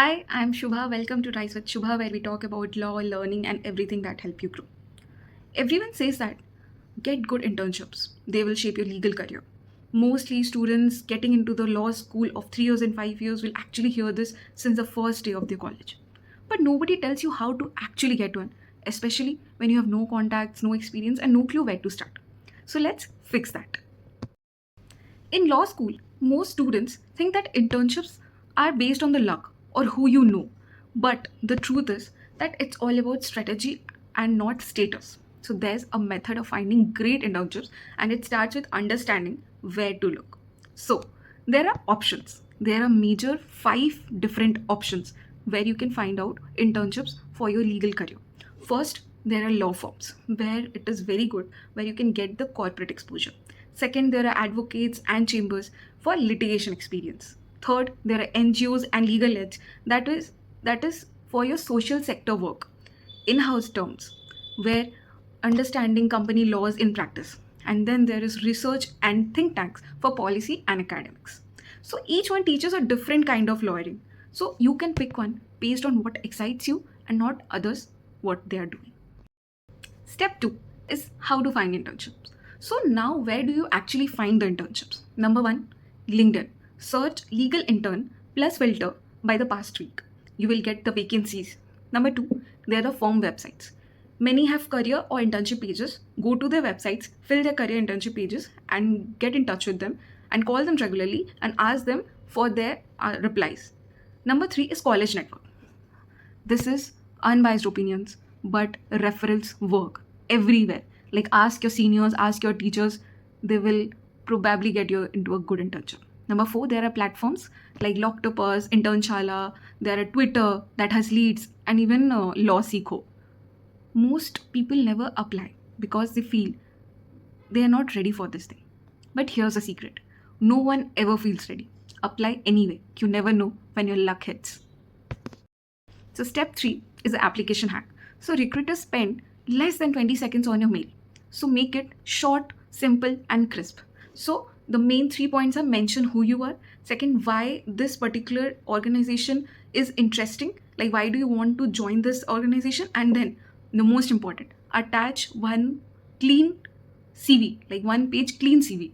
Hi, I'm Shubha. Welcome to Rise with Shubha, where we talk about law, learning, and everything that help you grow. Everyone says that get good internships. They will shape your legal career. Mostly students getting into the law school of 3 years and 5 years will actually hear this since the first day of their college. But nobody tells you how to actually get one, especially when you have no contacts, no experience, and no clue where to start. So let's fix that. In law school, most students think that internships are based on the luck or who you know. But the truth is that it's all about strategy and not status. So there's a method of finding great internships, and it starts with understanding where to look. So there are options. There are major 5 different options where you can find out internships for your legal career. First, there are law firms where it is very good, where you can get the corporate exposure. Second, there are advocates and chambers for litigation experience. Third, there are NGOs and legal aids that is for your social sector work. In-house terms, where understanding company laws in practice. And then there is research and think tanks for policy and academics. So each one teaches a different kind of lawyering. So you can pick one based on what excites you and not others what they are doing. Step 2 is how to find internships. So now where do you actually find the internships? Number 1, LinkedIn. Search legal intern plus filter by the past week. You will get the vacancies. Number 2, there are the firm websites. Many have career or internship pages. Go to their websites, fill their career internship pages, and get in touch with them and call them regularly and ask them for their replies. Number 3 is college network. This is unbiased opinions, but referrals work everywhere. Like ask your seniors, ask your teachers, they will probably get you into a good internship. Number 4, there are platforms like Locktopus, Internshala, there are Twitter that has leads, and even Law Seekho. Most people never apply because they feel they are not ready for this thing. But here's a secret, no one ever feels ready. Apply anyway. You never know when your luck hits. So step 3 is the application hack. So recruiters spend less than 20 seconds on your mail. So make it short, simple, and crisp. So the main 3 points are: mention who you are. Second, why this particular organization is interesting. Like why do you want to join this organization? And then the most important, attach one clean CV, like one page clean CV.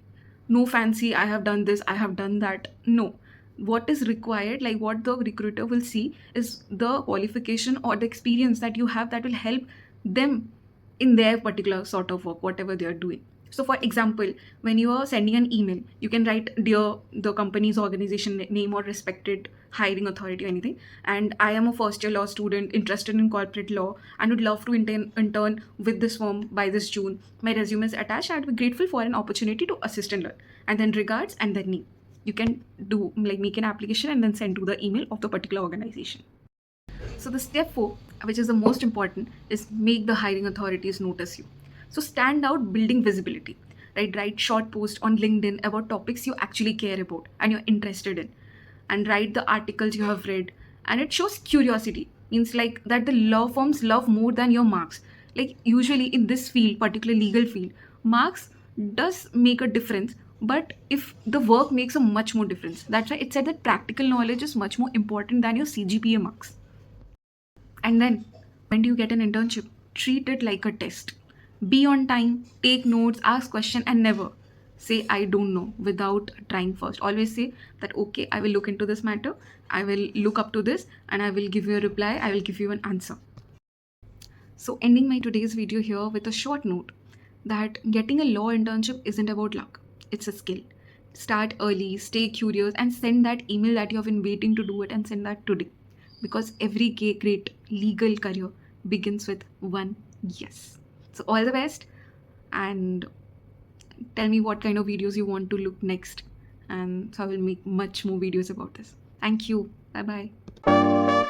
No fancy, I have done this, I have done that. No. What is required, like what the recruiter will see, is the qualification or the experience that you have that will help them in their particular sort of work, whatever they are doing. So, for example, when you are sending an email, you can write dear the company's organization name or respected hiring authority or anything. And I am a first year law student interested in corporate law and would love to intern with this firm by this June. My resume is attached. I'd be grateful for an opportunity to assist and learn. And then regards and then name. You can do like make an application and then send to the email of the particular organization. So the step 4, which is the most important, is make the hiring authorities notice you. So stand out, building visibility. Right, write short posts on LinkedIn about topics you actually care about and you're interested in, and write the articles you have read. And it shows curiosity. Means like that the law firms love more than your marks. Like usually in this field, particularly legal field, marks does make a difference. But if the work makes a much more difference, that's why it said that practical knowledge is much more important than your CGPA marks. And then, when do you get an internship? Treat it like a test. Be on time, take notes, ask questions, and never say I don't know without trying first. Always say that okay, I will look into this matter, I will look up to this, and I will give you a reply, I will give you an answer. So, ending my today's video here with a short note that getting a law internship isn't about luck, it's a skill. Start early, stay curious, and send that email that you have been waiting to do it, and send that today. Because every great legal career begins with one yes. So, all the best, and tell me what kind of videos you want to look next. And so, I will make much more videos about this. Thank you. Bye bye.